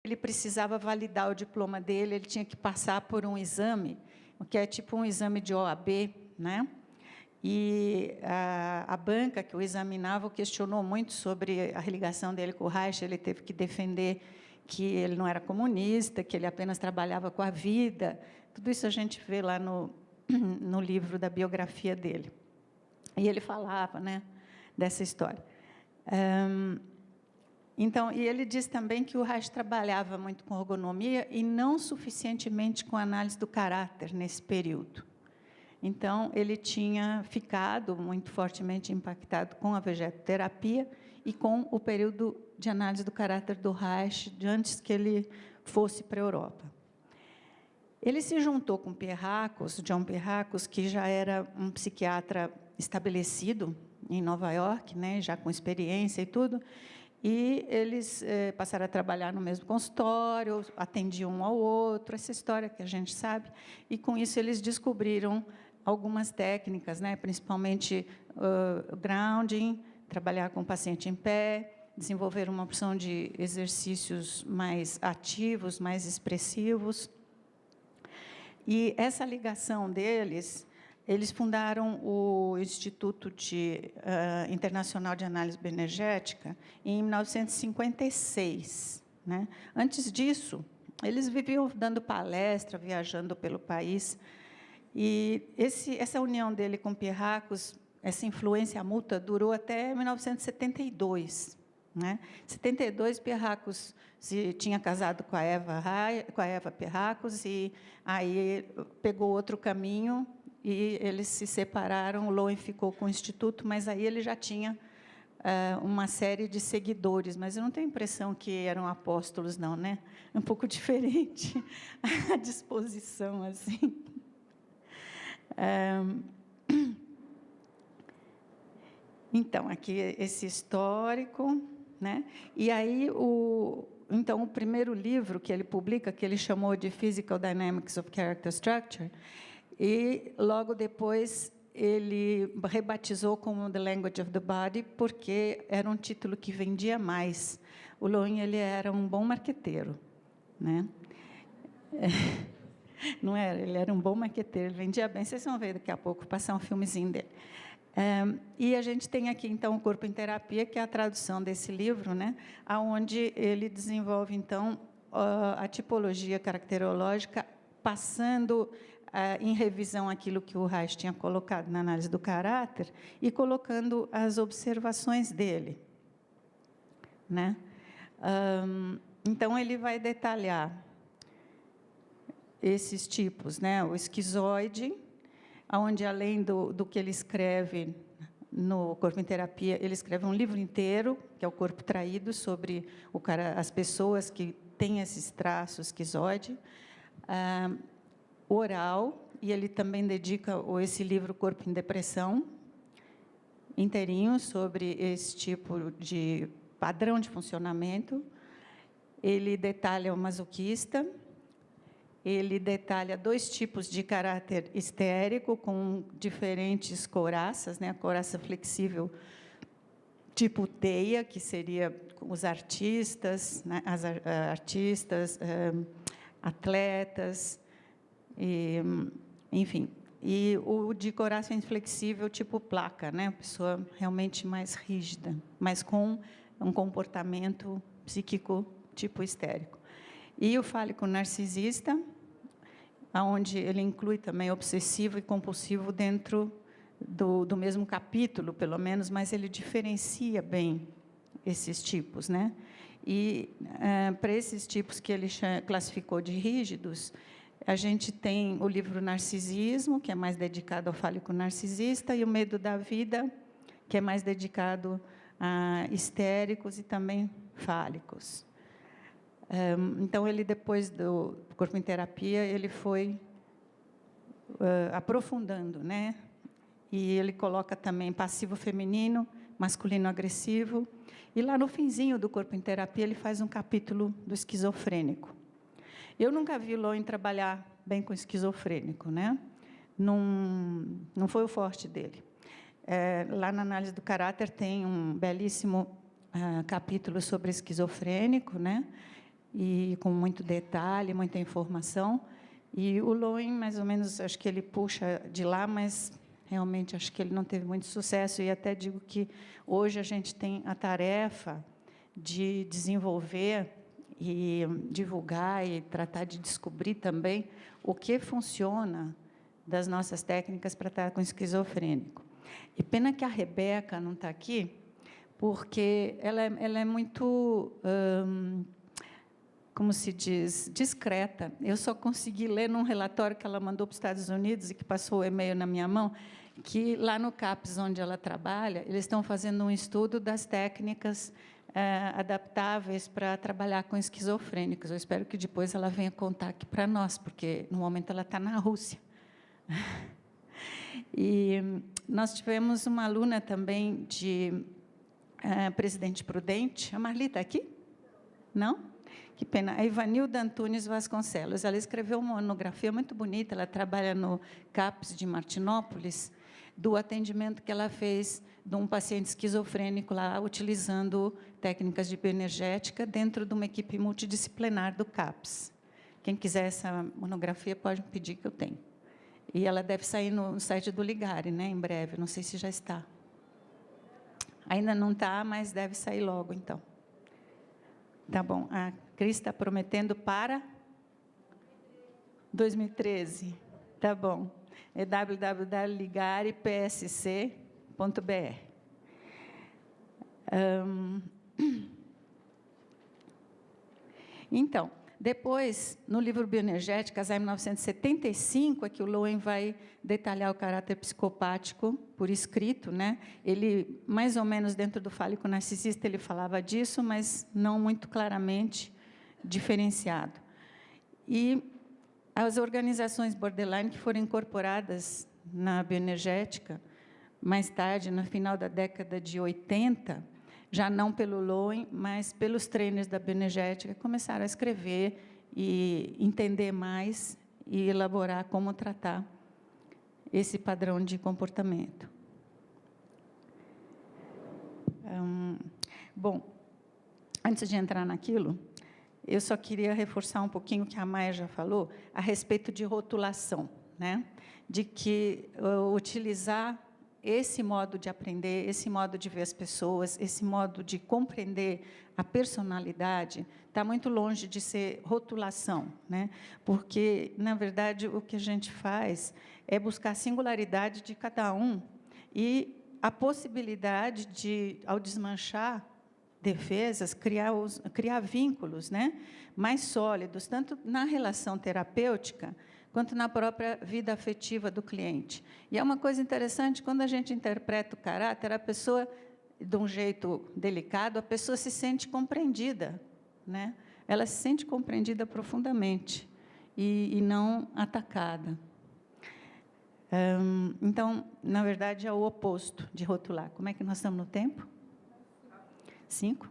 ele precisava validar o diploma dele, ele tinha que passar por um exame, que é tipo um exame de OAB, né? E a banca que o examinava questionou muito sobre a ligação dele com o Reich. Ele teve que defender que ele não era comunista, que ele apenas trabalhava com a vida. Tudo isso a gente vê lá no livro da biografia dele. E ele falava, né, dessa história. Então, e ele diz também que o Reich trabalhava muito com ergonomia e não suficientemente com análise do caráter nesse período. Então, ele tinha ficado muito fortemente impactado com a vegetoterapia e com o período de análise do caráter do Reich, de antes que ele fosse para a Europa. Ele se juntou com John Pierracos, que já era um psiquiatra estabelecido em Nova York, né, já com experiência e tudo, e eles passaram a trabalhar no mesmo consultório, atendiam um ao outro, essa história que a gente sabe, e, com isso, eles descobriram algumas técnicas, né, principalmente grounding, trabalhar com o paciente em pé, desenvolver uma opção de exercícios mais ativos, mais expressivos. E essa ligação deles, eles fundaram o Instituto Internacional de Análise Bioenergética em 1956. Né? Antes disso, eles viviam dando palestra, viajando pelo país. E essa união dele com Pierracos, essa influência mútua, durou até 1972. Né? Em 72, Pierracos tinha casado com a Eva Pierracos, e aí pegou outro caminho, e eles se separaram. O Lowen ficou com o Instituto, mas aí ele já tinha uma série de seguidores, mas eu não tenho a impressão que eram apóstolos, não, né? Um pouco diferente a disposição, assim. Então, aqui esse histórico, né? E aí então o primeiro livro que ele publica, que ele chamou de Physical Dynamics of Character Structure, e logo depois ele rebatizou como The Language of the Body, porque era um título que vendia mais. O Lowen, ele era um bom marqueteiro, né? Não era? Ele era um bom marqueteiro, ele vendia bem. Vocês vão ver daqui a pouco, passar um filmezinho dele. E a gente tem aqui, então, o Corpo em Terapia, que é a tradução desse livro, né, onde ele desenvolve, então, a tipologia caracterológica, passando em revisão aquilo que o Reich tinha colocado na análise do caráter e colocando as observações dele. Né? Então, ele vai detalhar esses tipos, né? O esquizoide, onde, além do que ele escreve no Corpo em Terapia, ele escreve um livro inteiro, que é o Corpo Traído, sobre as pessoas que têm esses traços esquizoide. Oral, e ele também dedica esse livro Corpo em Depressão, inteirinho, sobre esse tipo de padrão de funcionamento. Ele detalha o masoquista. Ele detalha 2 tipos de caráter histérico, com diferentes couraças, né? A couraça flexível tipo teia, que seria os artistas, né? As artistas, atletas, enfim. E o de couraça inflexível tipo placa, né? A pessoa realmente mais rígida, mas com um comportamento psíquico tipo histérico. E o fálico narcisista, onde ele inclui também obsessivo e compulsivo dentro do mesmo capítulo, pelo menos, mas ele diferencia bem esses tipos. Né? E, para esses tipos que ele classificou de rígidos, a gente tem o livro Narcisismo, que é mais dedicado ao fálico narcisista, e o Medo da Vida, que é mais dedicado a histéricos e também fálicos. Então, ele, depois do Corpo em Terapia, ele foi aprofundando, né? E ele coloca também passivo feminino, masculino agressivo. E lá no finzinho do Corpo em Terapia, ele faz um capítulo do esquizofrênico. Eu nunca vi Lowen trabalhar bem com esquizofrênico, né? Não foi o forte dele. Lá na análise do caráter tem um belíssimo capítulo sobre esquizofrênico, né? e com muito detalhe, muita informação. E o Lowen, mais ou menos, acho que ele puxa de lá, mas realmente acho que ele não teve muito sucesso. E até digo que hoje a gente tem a tarefa de desenvolver e divulgar e tratar de descobrir também o que funciona das nossas técnicas para estar com esquizofrênico. E pena que a Rebeca não está aqui, porque ela é muito, como se diz, discreta. Eu só consegui ler num relatório que ela mandou para os Estados Unidos e que passou o e-mail na minha mão, que lá no CAPES, onde ela trabalha, eles estão fazendo um estudo das técnicas adaptáveis para trabalhar com esquizofrênicos. Eu espero que depois ela venha contar aqui para nós, porque, no momento, ela está na Rússia. E nós tivemos uma aluna também de Presidente Prudente. A Marli está aqui? Não? Que pena. A Ivanilda Antunes Vasconcelos. Ela escreveu uma monografia muito bonita, ela trabalha no CAPES de Martinópolis, do atendimento que ela fez de um paciente esquizofrênico lá, utilizando técnicas de bioenergética dentro de uma equipe multidisciplinar do CAPES. Quem quiser essa monografia pode me pedir, que eu tenho. E ela deve sair no site do Ligare, né, em breve, não sei se já está. Ainda não está, mas deve sair logo, então. Tá bom. A Cris está prometendo para 2013. Tá bom. É www.ligarepsc.br. Então, depois, no livro Bioenergética, em 1975, é que o Lowen vai detalhar o caráter psicopático por escrito, né? Ele, mais ou menos dentro do fálico narcisista, ele falava disso, mas não muito claramente diferenciado. E as organizações borderline que foram incorporadas na bioenergética, mais tarde, no final da década de 80, já não pelo Lowen, mas pelos trainers da bioenergética, começaram a escrever e entender mais e elaborar como tratar esse padrão de comportamento. Bom, antes de entrar naquilo, eu só queria reforçar um pouquinho o que a Maia já falou a respeito de rotulação, né? De que utilizar esse modo de aprender, esse modo de ver as pessoas, esse modo de compreender a personalidade, está muito longe de ser rotulação, né? Porque, na verdade, o que a gente faz é buscar a singularidade de cada um e a possibilidade de, ao desmanchar defesas, criar vínculos, né, mais sólidos, tanto na relação terapêutica, quanto na própria vida afetiva do cliente. E é uma coisa interessante, quando a gente interpreta o caráter, a pessoa, de um jeito delicado, a pessoa se sente compreendida, né? Ela se sente compreendida profundamente e não atacada. Então, na verdade, é o oposto de rotular. Como é que nós estamos no tempo? 5?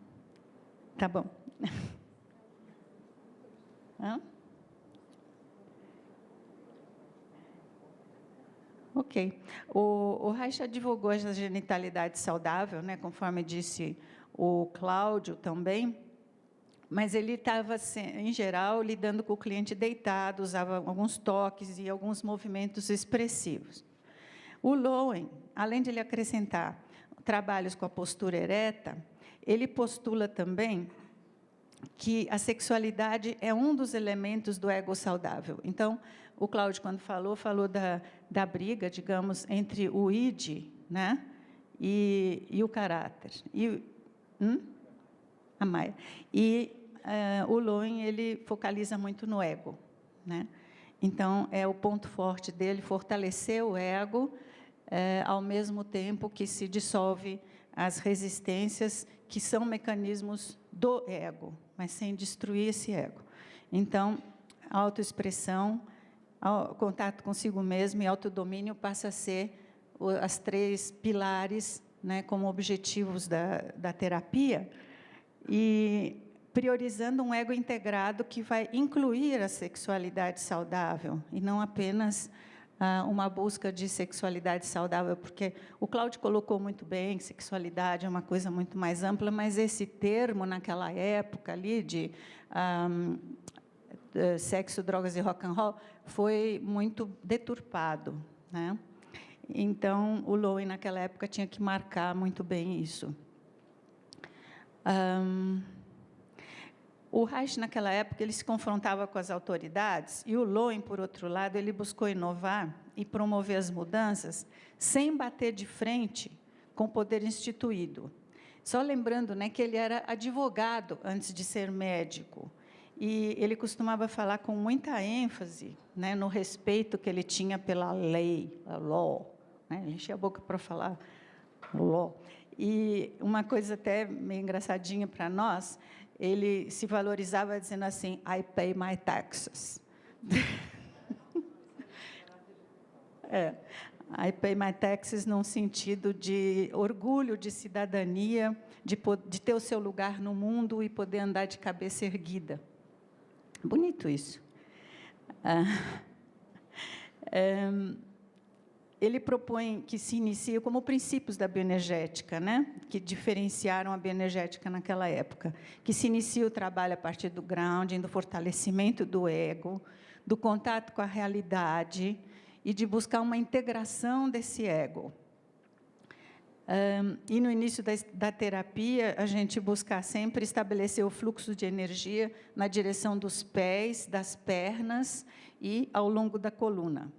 Tá bom. Hã? Ok. O Reich advogou a genitalidade saudável, né, conforme disse o Cláudio também, mas ele estava, em geral, lidando com o cliente deitado, usava alguns toques e alguns movimentos expressivos. O Lowen, além de ele acrescentar trabalhos com a postura ereta, ele postula também que a sexualidade é um dos elementos do ego saudável. Então, o Cláudio, quando falou da briga, digamos, entre o id, né, e o caráter. A Maia. E o Lowen, ele focaliza muito no ego, né? Então, é o ponto forte dele, fortalecer o ego, ao mesmo tempo que se dissolve as resistências, que são mecanismos do ego, mas sem destruir esse ego. Então, a autoexpressão, contato consigo mesmo e autodomínio passa a ser as 3 pilares, né, como objetivos da terapia, e priorizando um ego integrado que vai incluir a sexualidade saudável, e não apenas uma busca de sexualidade saudável, porque o Cláudio colocou muito bem que sexualidade é uma coisa muito mais ampla, mas esse termo, naquela época ali, de sexo, drogas e rock and roll, foi muito deturpado, né? Então, o Lowen, naquela época, tinha que marcar muito bem isso. O Reich, naquela época, ele se confrontava com as autoridades, e o Lowen, por outro lado, ele buscou inovar e promover as mudanças sem bater de frente com o poder instituído. Só lembrando, né, que ele era advogado antes de ser médico, e ele costumava falar com muita ênfase, né, no respeito que ele tinha pela lei, a law, né? Ele enchia a boca para falar law. E uma coisa até meio engraçadinha para nós, ele se valorizava dizendo assim, I pay my taxes. I pay my taxes num sentido de orgulho, de cidadania, de ter o seu lugar no mundo e poder andar de cabeça erguida. Bonito isso. Ele propõe que se inicie como princípios da bioenergética, né, que diferenciaram a bioenergética naquela época, que se inicie o trabalho a partir do grounding, do fortalecimento do ego, do contato com a realidade e de buscar uma integração desse ego. E no início da terapia, a gente busca sempre estabelecer o fluxo de energia na direção dos pés, das pernas e ao longo da coluna.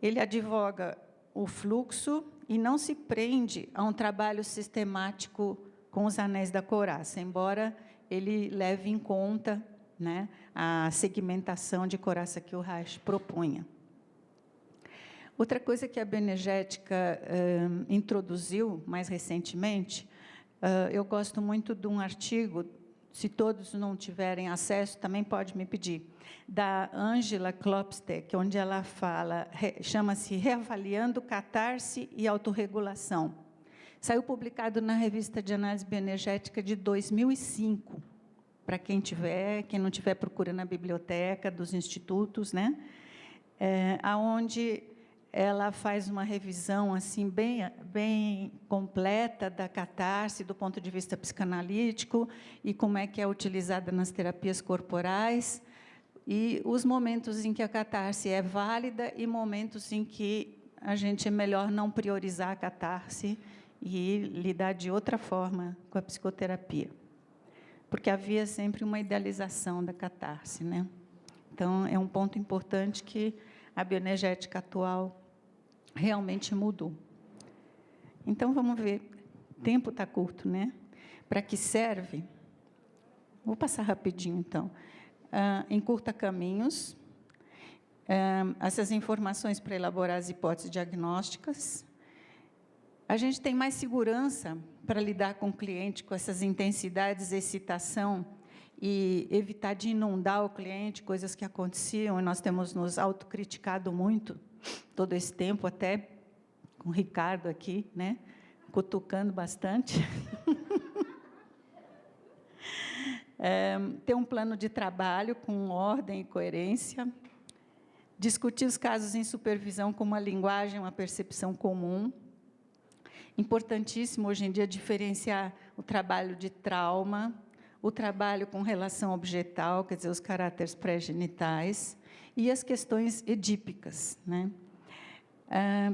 Ele advoga o fluxo e não se prende a um trabalho sistemático com os anéis da couraça, embora ele leve em conta, né, a segmentação de couraça que o Reich propunha. Outra coisa que a bioenergética introduziu mais recentemente, eu gosto muito de um artigo, se todos não tiverem acesso, também pode me pedir, da Angela Klopstek, onde ela fala, chama-se Reavaliando Catarse e Autorregulação. Saiu publicado na Revista de Análise Bioenergética de 2005, para quem não tiver, procura na biblioteca dos institutos, né? Aonde ela faz uma revisão assim bem completa da catarse do ponto de vista psicanalítico e como é que é utilizada nas terapias corporais e os momentos em que a catarse é válida e momentos em que a gente é melhor não priorizar a catarse e lidar de outra forma com a psicoterapia, porque havia sempre uma idealização da catarse, né? Então é um ponto importante que a bioenergética atual realmente mudou. Então, vamos ver. O tempo está curto, né? Para que serve? Vou passar rapidinho, então. Encurta caminhos. Essas informações para elaborar as hipóteses diagnósticas. A gente tem mais segurança para lidar com o cliente, com essas intensidades, excitação, e evitar de inundar o cliente, coisas que aconteciam, e nós temos nos autocriticado muito, todo esse tempo, até com o Ricardo aqui, né, cutucando bastante. Ter um plano de trabalho com ordem e coerência, discutir os casos em supervisão com uma linguagem, uma percepção comum. Importantíssimo, hoje em dia, diferenciar o trabalho de trauma, o trabalho com relação objetal, quer dizer, os caráteres pré-genitais, e as questões edípicas, né?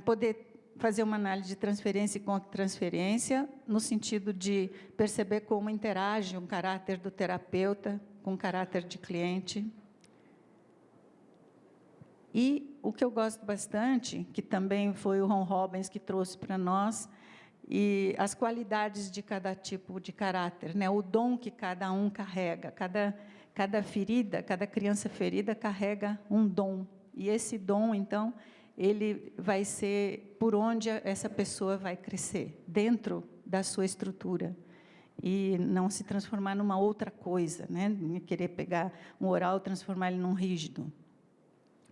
Poder fazer uma análise de transferência e contra-transferência, no sentido de perceber como interage um caráter do terapeuta com o caráter de cliente. E o que eu gosto bastante, que também foi o Ron Robbins que trouxe para nós, e as qualidades de cada tipo de caráter, né? O dom que cada um carrega, cada ferida, cada criança ferida carrega um dom, e esse dom, então, ele vai ser por onde essa pessoa vai crescer, dentro da sua estrutura, e não se transformar numa outra coisa, né? Querer pegar um oral e transformar ele num rígido.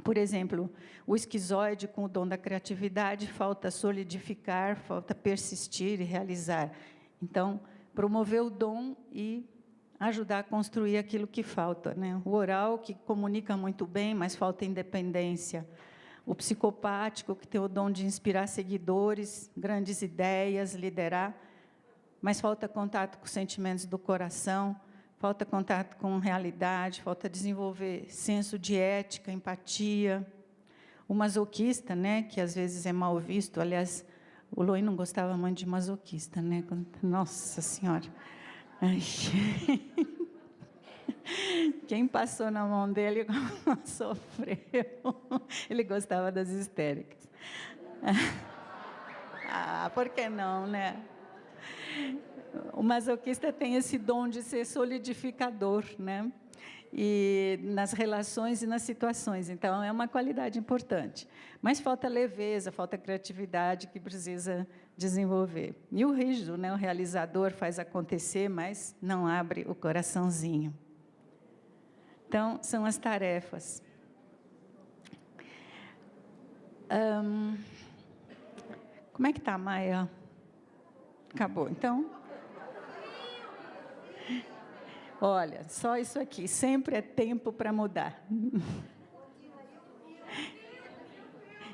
Por exemplo, o esquizoide, com o dom da criatividade, falta solidificar, falta persistir e realizar. Então, promover o dom e ajudar a construir aquilo que falta, né? O oral, que comunica muito bem, mas falta independência. O psicopático, que tem o dom de inspirar seguidores, grandes ideias, liderar, mas falta contato com os sentimentos do coração, falta contato com realidade, falta desenvolver senso de ética, empatia. O masoquista, né, que às vezes é mal visto, aliás, o Luiz não gostava muito de masoquista, né? Nossa Senhora! Ai. Quem passou na mão dele sofreu. Ele gostava das histéricas. Por que não, né? O masoquista tem esse dom de ser solidificador, né? E nas relações e nas situações. Então, é uma qualidade importante. Mas falta leveza, falta criatividade que precisa desenvolver. E o rígido, né? O realizador faz acontecer, mas não abre o coraçãozinho. Então, são as tarefas. Como é que está, Maia? Acabou. Então, olha, só isso aqui. Sempre é tempo para mudar.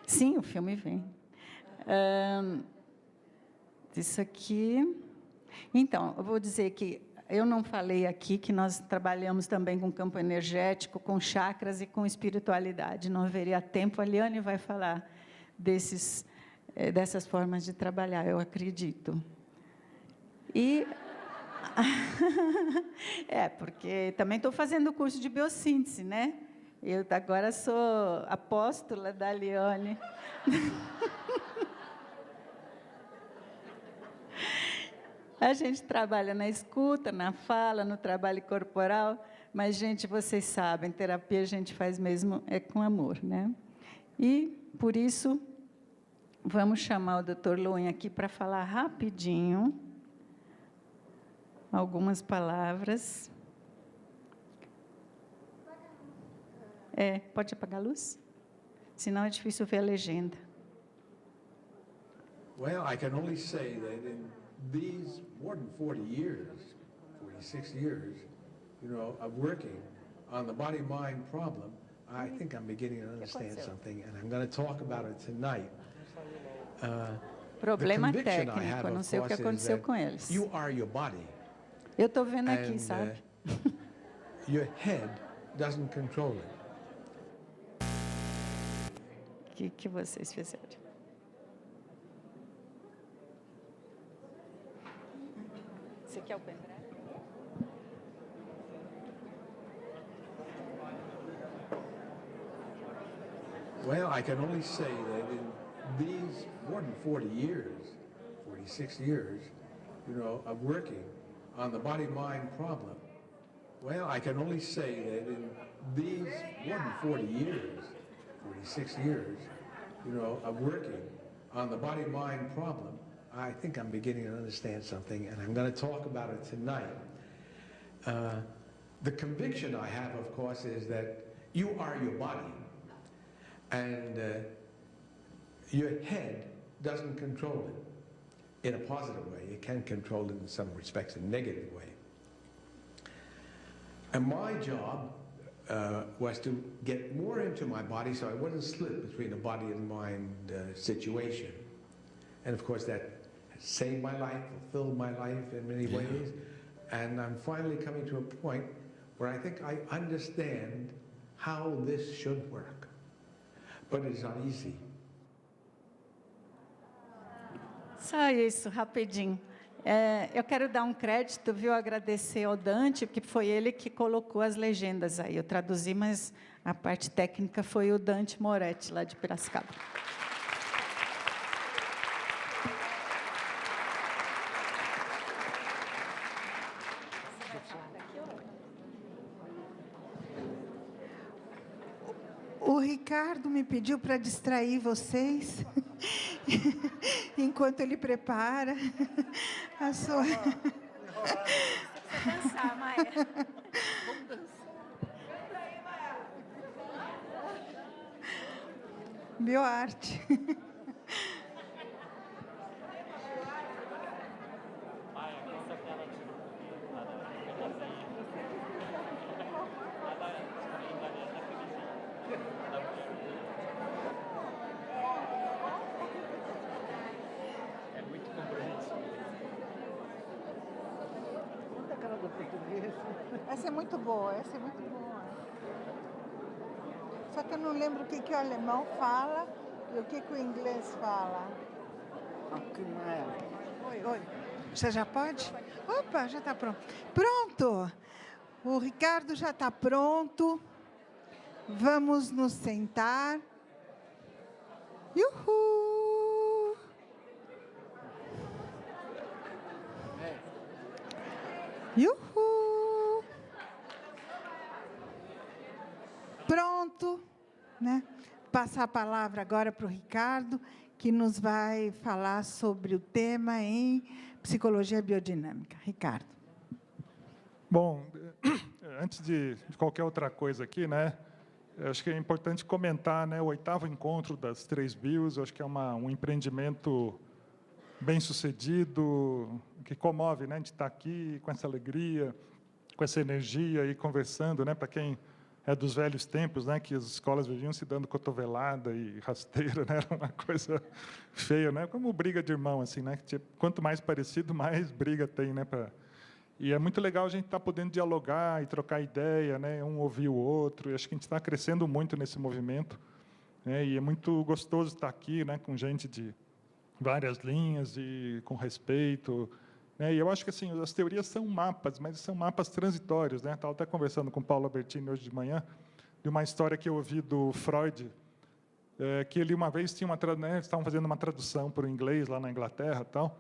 Sim, o filme vem. Isso aqui. Então, eu vou dizer que eu não falei aqui que nós trabalhamos também com campo energético, com chakras e com espiritualidade. Não haveria tempo. A Liane vai falar dessas formas de trabalhar, eu acredito. E porque também estou fazendo o curso de biossíntese, né? Eu agora sou apóstola da Liane. A gente trabalha na escuta, na fala, no trabalho corporal, mas, gente, vocês sabem, terapia a gente faz mesmo com amor, né? E, por isso, vamos chamar o Dr. Luiz aqui para falar rapidinho algumas palavras. Pode apagar a luz? Senão é difícil ver a legenda. Well, I can only say that in these more than 40 years, 46 years, of working on the body-mind problem, I think I'm beginning to understand something, and I'm going to talk about it tonight. Problema técnico, não sei o que aconteceu com eles. You are your body. Eu estou vendo aqui, sabe? Your head doesn't control it. O que vocês fizeram? Você quer o pendrive? Well, I can only say that in these more than 40 years, 46 years, of working on the body-mind problem, well, I can only say that in these more than 40 years, 46 years, of working on the body-mind problem, I think I'm beginning to understand something, and I'm going to talk about it tonight. The conviction I have, of course, is that you are your body, and your head doesn't control it in a positive way. It can control it in some respects in a negative way. And my job was to get more into my body so I wouldn't slip between a body and mind situation. And of course that saved my life, fulfilled my life in many ways. And I'm finally coming to a point where I think I understand how this should work. But it's not easy. Só isso, rapidinho. Eu quero dar um crédito, viu, agradecer ao Dante, porque foi ele que colocou as legendas aí. Eu traduzi, mas a parte técnica foi o Dante Moretti, lá de Piracicaba. O Ricardo me pediu para distrair vocês, enquanto ele prepara a sua... Você dançar, Maia. Vamos dançar. Bioarte. Essa é muito boa, essa é muito boa. Só que eu não lembro o que o alemão fala e o que o inglês fala. Oi, oi. Você já pode? Opa, já está pronto. Pronto! O Ricardo já está pronto. Vamos nos sentar. Uhul! Uhul! Pronto, né? Passar a palavra agora para o Ricardo, que nos vai falar sobre o tema em psicologia biodinâmica. Ricardo. Bom, antes de qualquer outra coisa aqui, né? Acho que é importante comentar, né? O 8º encontro das 3 bios, acho que é um empreendimento bem sucedido, que comove, né? De estar aqui com essa alegria, com essa energia e conversando, né? Para quem é dos velhos tempos, né? Que as escolas viviam se dando cotovelada e rasteira, né? Era uma coisa feia, né? Como briga de irmão, assim, né? Quanto mais parecido, mais briga tem, né? E é muito legal a gente estar podendo dialogar e trocar ideia, né? Um ouvir o outro. E acho que a gente está crescendo muito nesse movimento, né? E é muito gostoso estar aqui, né? Com gente de várias linhas e com respeito, né? E eu acho que assim as teorias são mapas, mas são mapas transitórios, né? Estava até conversando com o Paulo Albertini hoje de manhã de uma história que eu ouvi do Freud, que ele uma vez tinha né? Estavam fazendo uma tradução para o inglês lá na Inglaterra, tal.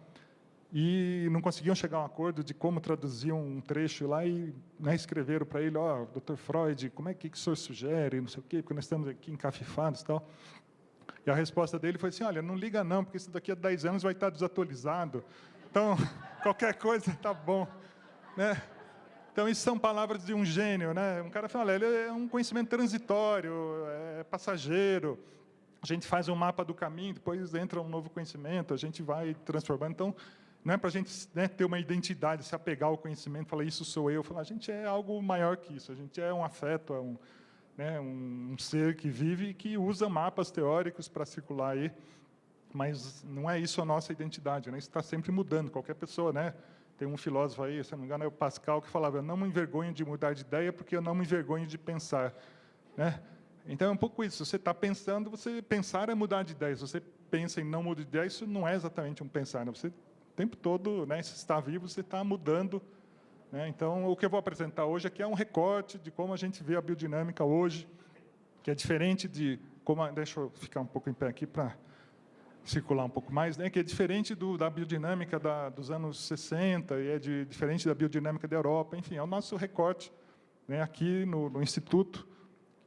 E não conseguiam chegar a um acordo de como traduzir um trecho lá e, né, escreveram para ele, Dr. Freud, como é que o senhor sugere, não sei o quê, porque nós estamos aqui encafifados e tal. E a resposta dele foi assim, olha, não liga não, porque isso daqui a 10 anos vai estar desatualizado, então, qualquer coisa está bom, né? Então, isso são palavras de um gênio, né? Um cara fala, olha, ele é um conhecimento transitório, é passageiro, a gente faz um mapa do caminho, depois entra um novo conhecimento, a gente vai transformando, então, não é para a gente, né, ter uma identidade, se apegar ao conhecimento, falar, isso sou eu. Falar, a gente é algo maior que isso, a gente é um afeto, é um ser que vive e que usa mapas teóricos para circular aí, mas não é isso a nossa identidade, né? Isso está sempre mudando, qualquer pessoa, né? Tem um filósofo aí, se não me engano, é o Pascal, que falava, eu não me envergonho de mudar de ideia porque eu não me envergonho de pensar, né? Então, é um pouco isso, você está pensando, você pensar é mudar de ideia, se você pensa em não mudar de ideia, isso não é exatamente um pensar, né? Você o tempo todo, né, se está vivo, você está mudando, né? Então, o que eu vou apresentar hoje aqui é um recorte de como a gente vê a biodinâmica hoje, que é diferente de como... Deixa eu ficar um pouco em pé aqui para circular um pouco mais, né? Que é diferente da biodinâmica dos anos 60, e é diferente da biodinâmica da Europa, enfim, é o nosso recorte, né, aqui no Instituto,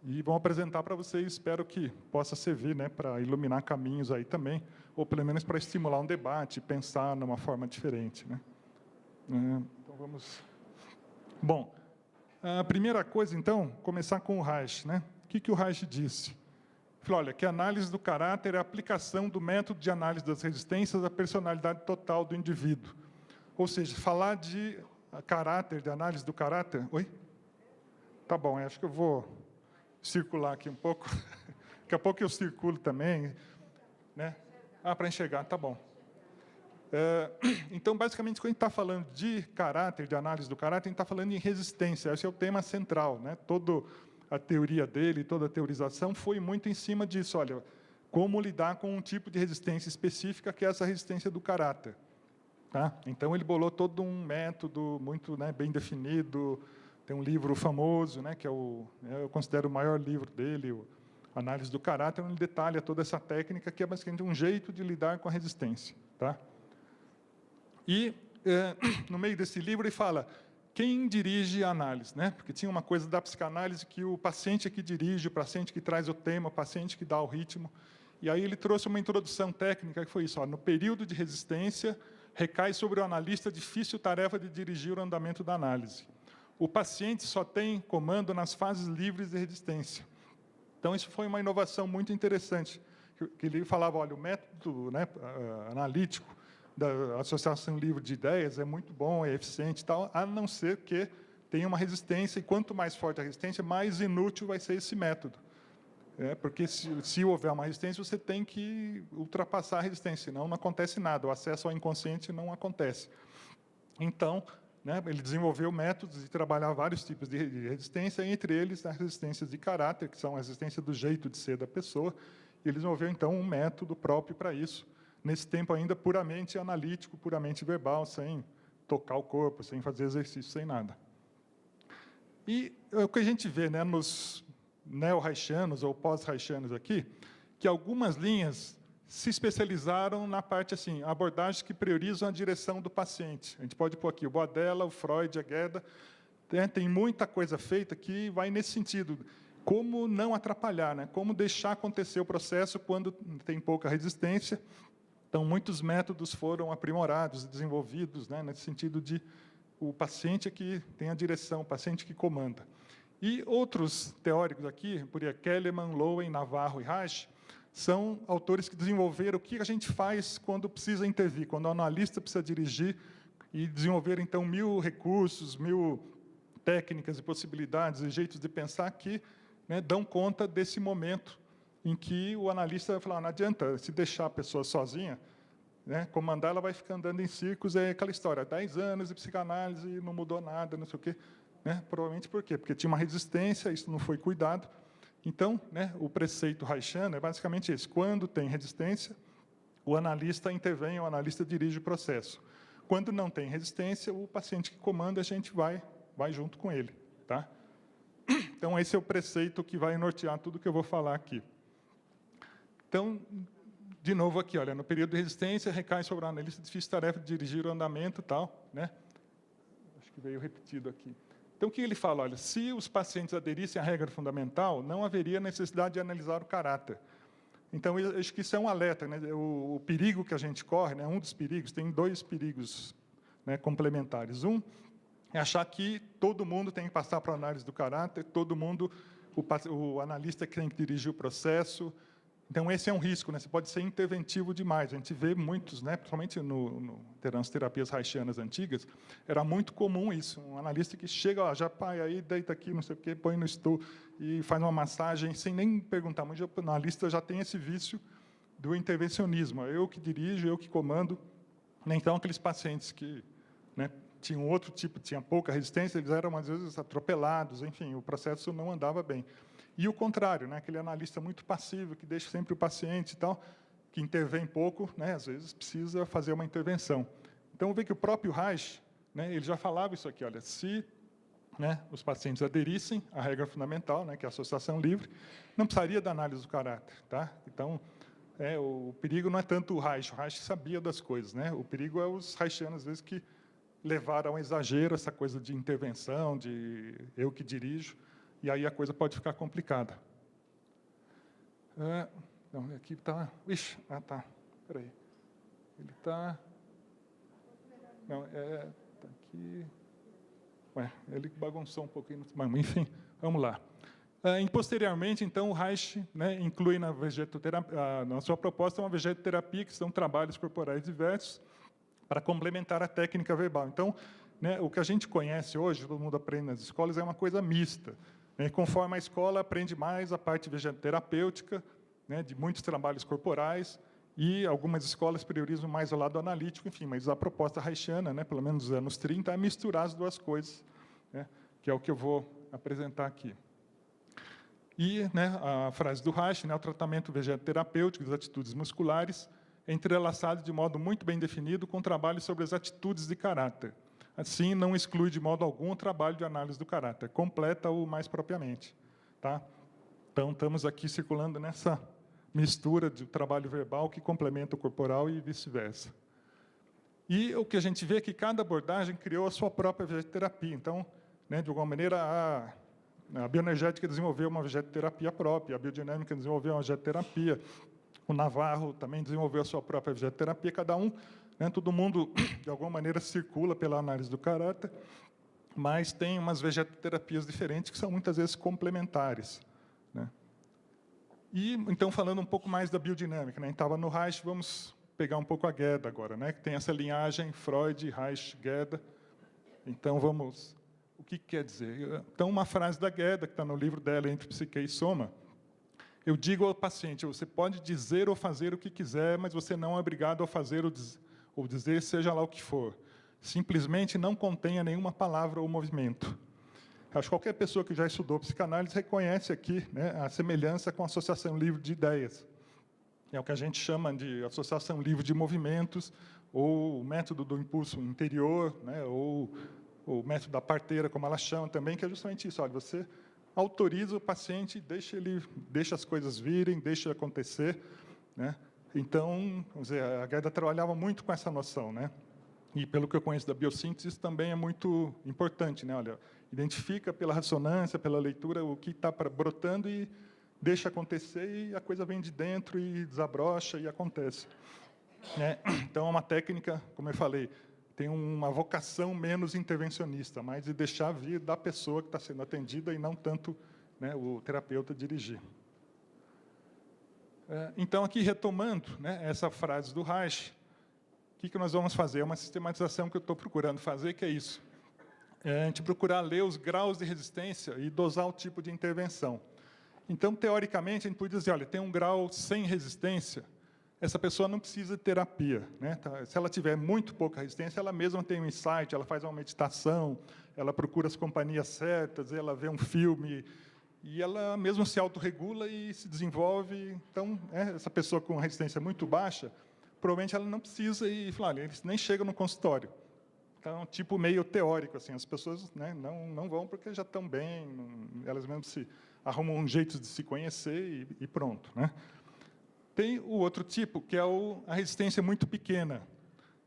e vamos apresentar para vocês, espero que possa servir, né, para iluminar caminhos aí também, ou pelo menos para estimular um debate, pensar numa forma diferente, né? Então, vamos... Bom, a primeira coisa, então, começar com o Reich, né? O que o Reich disse? Ele falou, olha, que a análise do caráter é a aplicação do método de análise das resistências à personalidade total do indivíduo. Ou seja, falar de caráter, de análise do caráter... Oi? Tá bom, acho que eu vou circular aqui um pouco. Daqui a pouco eu circulo também, né? Para enxergar, tá bom. Então, basicamente, quando a gente está falando de caráter, de análise do caráter, a gente está falando em resistência. Esse é o tema central, né? Toda a teoria dele, toda a teorização foi muito em cima disso. Olha, como lidar com um tipo de resistência específica, que é essa resistência do caráter. Tá? Então, ele bolou todo um método muito, né, bem definido. Tem um livro famoso, né, que eu considero o maior livro dele, Análise do Caráter, onde ele detalha toda essa técnica, que é basicamente um jeito de lidar com a resistência. Tá? E, no meio desse livro, ele fala quem dirige a análise, né? Porque tinha uma coisa da psicanálise que o paciente é que dirige, o paciente que traz o tema, o paciente que dá o ritmo. E aí ele trouxe uma introdução técnica, que foi isso, no período de resistência, recai sobre o analista a difícil tarefa de dirigir o andamento da análise. O paciente só tem comando nas fases livres de resistência. Então, isso foi uma inovação muito interessante, que ele falava, olha, o método, né, analítico da associação livre de ideias é muito bom, é eficiente, tal, a não ser que tenha uma resistência, e quanto mais forte a resistência, mais inútil vai ser esse método. Porque, se houver uma resistência, você tem que ultrapassar a resistência, senão não acontece nada, o acesso ao inconsciente não acontece. Então, né, ele desenvolveu métodos de trabalhar vários tipos de resistência, entre eles as resistências de caráter, que são a resistência do jeito de ser da pessoa, e ele desenvolveu, então, um método próprio para isso, nesse tempo ainda puramente analítico, puramente verbal, sem tocar o corpo, sem fazer exercício, sem nada. E o que a gente vê, né, nos neo-reichianos ou pós-reichianos aqui, que algumas linhas se especializaram na parte assim, abordagens que priorizam a direção do paciente. A gente pode pôr aqui o Boadella, o Freud, a Gueda. Tem muita coisa feita que vai nesse sentido. Como não atrapalhar, né? Como deixar acontecer o processo quando tem pouca resistência. Então, muitos métodos foram aprimorados, desenvolvidos, né, nesse sentido de o paciente que tem a direção, o paciente que comanda. E outros teóricos aqui, por exemplo, Kellerman, Lowen, Navarro e Reich, são autores que desenvolveram o que a gente faz quando precisa intervir, quando o analista precisa dirigir, e desenvolveram, então, 1000 recursos, 1000 técnicas e possibilidades e jeitos de pensar que, né, dão conta desse momento em que o analista vai falar, não adianta se deixar a pessoa sozinha, né, comandar, ela vai ficar andando em círculos, é aquela história, 10 anos de psicanálise, não mudou nada, não sei o quê. Né, provavelmente por quê? Porque tinha uma resistência, isso não foi cuidado. Então, né, o preceito reichiano é basicamente esse. Quando tem resistência, o analista intervém, o analista dirige o processo. Quando não tem resistência, o paciente que comanda, a gente vai junto com ele. Tá? Então, esse é o preceito que vai nortear tudo que eu vou falar aqui. Então, de novo aqui, olha, no período de resistência, recai sobre o analista a difícil tarefa de dirigir o andamento e tal. Né? Acho que veio repetido aqui. Então, o que ele fala? Olha, se os pacientes aderissem à regra fundamental, não haveria necessidade de analisar o caráter. Então, eu acho que isso é um alerta. Né? O perigo que a gente corre, né? Um dos perigos, tem 2 perigos, né, complementares. Um é achar que todo mundo tem que passar para a análise do caráter, todo mundo, o analista que tem que dirigir o processo. Então, esse é um risco, né? Você pode ser interventivo demais. A gente vê muitos, né, principalmente nas terapias reichianas antigas, era muito comum isso. Um analista que chega, ó, já pai, aí deita aqui, não sei o quê, põe no stool e faz uma massagem sem nem perguntar. Muito, o analista já tem esse vício do intervencionismo. Eu que dirijo, eu que comando. Então, aqueles pacientes que, né, tinham outro tipo, tinham pouca resistência, eles eram, às vezes, atropelados, enfim, o processo não andava bem. E o contrário, né, aquele analista muito passivo, que deixa sempre o paciente e tal, que intervém pouco, né, às vezes precisa fazer uma intervenção. Então, vê que o próprio Reich, né, ele já falava isso aqui, olha, se, né, os pacientes aderissem à regra fundamental, né, que é a associação livre, não precisaria da análise do caráter. Tá? Então, o perigo não é tanto o Reich sabia das coisas. Né? O perigo é os reichianos, às vezes, que levaram ao exagero essa coisa de intervenção, de eu que dirijo, e aí a coisa pode ficar complicada. Não, aqui está... Ixi, tá. Espera aí. Ele está... Não, está aqui... ele bagunçou um pouquinho, mas, enfim, vamos lá. Posteriormente, então, o Reich, né, inclui na vegetoterapia, na sua proposta uma vegetoterapia, que são trabalhos corporais diversos, para complementar a técnica verbal. Então, né, o que a gente conhece hoje, todo mundo aprende nas escolas, é uma coisa mista. Né, conforme a escola aprende mais a parte vegetoterapêutica, né, de muitos trabalhos corporais, e algumas escolas priorizam mais o lado analítico, enfim, mas a proposta reichiana, né, pelo menos nos anos 30, é misturar as duas coisas, né, que é o que eu vou apresentar aqui. E, né, a frase do Reich, né, o tratamento vegetoterapêutico das atitudes musculares é entrelaçado de modo muito bem definido com trabalhos sobre as atitudes de caráter. Assim, não exclui de modo algum o trabalho de análise do caráter, completa-o mais propriamente. Tá? Então, estamos aqui circulando nessa mistura de trabalho verbal que complementa o corporal e vice-versa. E o que a gente vê é que cada abordagem criou a sua própria vegetoterapia. Então, né, de alguma maneira, a bioenergética desenvolveu uma vegetoterapia própria, a biodinâmica desenvolveu uma vegetoterapia, o Navarro também desenvolveu a sua própria vegetoterapia, cada um, né, todo mundo, de alguma maneira, circula pela análise do caráter, mas tem umas vegetoterapias diferentes que são, muitas vezes, complementares. Né? E, então, falando um pouco mais da biodinâmica, né, estava no Reich, vamos pegar um pouco a Gueda agora, né, que tem essa linhagem Freud, Reich, Gueda. Então, vamos... O que quer dizer? Então, uma frase da Gueda, que está no livro dela, Entre Psique e Soma, eu digo ao paciente, você pode dizer ou fazer o que quiser, mas você não é obrigado a fazer ou dizer seja lá o que for. simplesmente não contenha nenhuma palavra ou movimento. Acho que qualquer pessoa que já estudou psicanálise reconhece aqui, né, a semelhança com a associação livre de ideias. É o que a gente chama de associação livre de movimentos, ou o método do impulso interior, né, ou o método da parteira, como ela chama também, que é justamente isso. Olha, você autoriza o paciente, deixa as coisas virem, deixa acontecer, né? Então, vamos dizer, a Gerda trabalhava muito com essa noção, né? E, pelo que eu conheço da biossíntese, isso também é muito importante, né? Olha, identifica pela ressonância, pela leitura, o que está brotando e deixa acontecer, e a coisa vem de dentro e desabrocha e acontece, né? Então, é uma técnica, como eu falei, tem uma vocação menos intervencionista, mais de deixar vir da pessoa que está sendo atendida e não tanto, né, o terapeuta dirigir. Então, aqui retomando, né, essa frase do Reich, o que nós vamos fazer? É uma sistematização que eu estou procurando fazer, que é isso. A gente procurar ler os graus de resistência e dosar o tipo de intervenção. Então, teoricamente, a gente pode dizer, olha, tem um grau sem resistência, essa pessoa não precisa de terapia, né? Se ela tiver muito pouca resistência, ela mesma tem um insight, ela faz uma meditação, ela procura as companhias certas, ela vê um filme, e ela mesmo se autorregula e se desenvolve. Então, essa pessoa com resistência muito baixa, provavelmente ela não precisa ir, olha, eles nem chegam no consultório. Então, tipo meio teórico, assim, as pessoas, né, não vão porque já estão bem, elas mesmas se arrumam um jeito de se conhecer e pronto, né? Tem o outro tipo, que é a resistência muito pequena.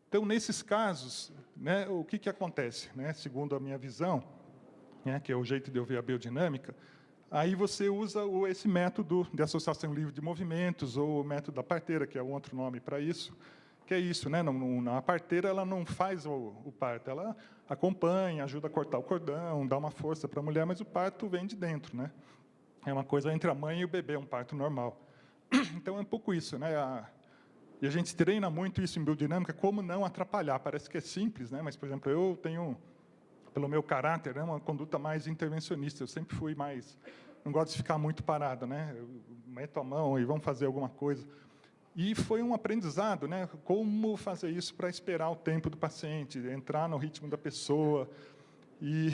Então, nesses casos, né, o que acontece? Né, segundo a minha visão, né, que é o jeito de eu ver a biodinâmica, aí você usa esse método de associação livre de movimentos, ou o método da parteira, que é um outro nome para isso, que é isso, né? A parteira ela não faz o parto, ela acompanha, ajuda a cortar o cordão, dá uma força para a mulher, mas o parto vem de dentro, né? É uma coisa entre a mãe e o bebê, um parto normal. Então, é um pouco isso, né? E a gente treina muito isso em biodinâmica, como não atrapalhar. Parece que é simples, né? Mas, por exemplo, eu tenho, pelo meu caráter, né, uma conduta mais intervencionista. Eu sempre fui mais... Não gosto de ficar muito parado, né? Eu meto a mão e vamos fazer alguma coisa. E foi um aprendizado, né? Como fazer isso para esperar o tempo do paciente, entrar no ritmo da pessoa e,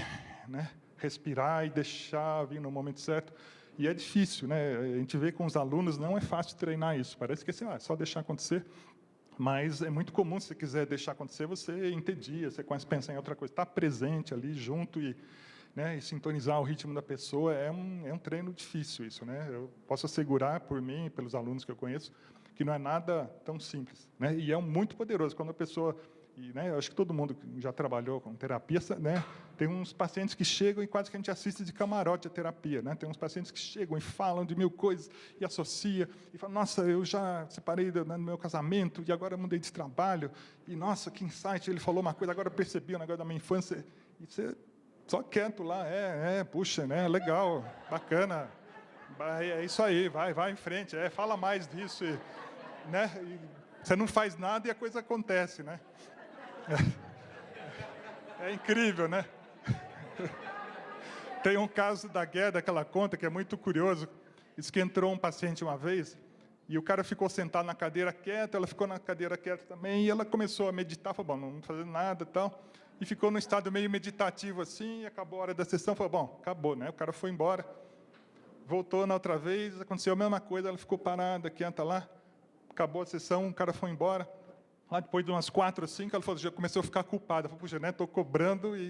né, respirar e deixar vir no momento certo. E é difícil, né? A gente vê com os alunos, não é fácil treinar isso. Parece que assim, é só deixar acontecer. Mas é muito comum, se você quiser deixar acontecer, você entedia, você começa a pensar em outra coisa. Estar presente ali, junto, e, né, e sintonizar o ritmo da pessoa é um treino difícil, isso, né? Eu posso assegurar, por mim e pelos alunos que eu conheço, que não é nada tão simples, né? E é muito poderoso. Quando a pessoa... E, né, eu acho que todo mundo já trabalhou com terapia, né, tem uns pacientes que chegam e quase que a gente assiste de camarote a terapia, né? Tem uns pacientes que chegam e falam de 1000 coisas e associa e falam, nossa, eu já separei no meu casamento e agora mudei de trabalho e, nossa, que insight, ele falou uma coisa, agora eu percebi o negócio da minha infância. E você só quieto lá, puxa, né, legal, bacana, é isso aí, vai em frente, fala mais disso, né? E você não faz nada e a coisa acontece, né? É incrível, né? Tem um caso da Gerda que ela conta, que é muito curioso. Diz que entrou um paciente uma vez, e o cara ficou sentado na cadeira quieto, ela ficou na cadeira quieta também, e ela começou a meditar, falou, bom, não vou fazer nada e tal, e ficou no estado meio meditativo assim, e acabou a hora da sessão, falou, bom, acabou, né? O cara foi embora, voltou na outra vez, aconteceu a mesma coisa, ela ficou parada, quieta lá, acabou a sessão, o cara foi embora. Lá depois de umas 4 ou 5, ela falou, já começou a ficar culpada. Falei, puxa, né, estou cobrando e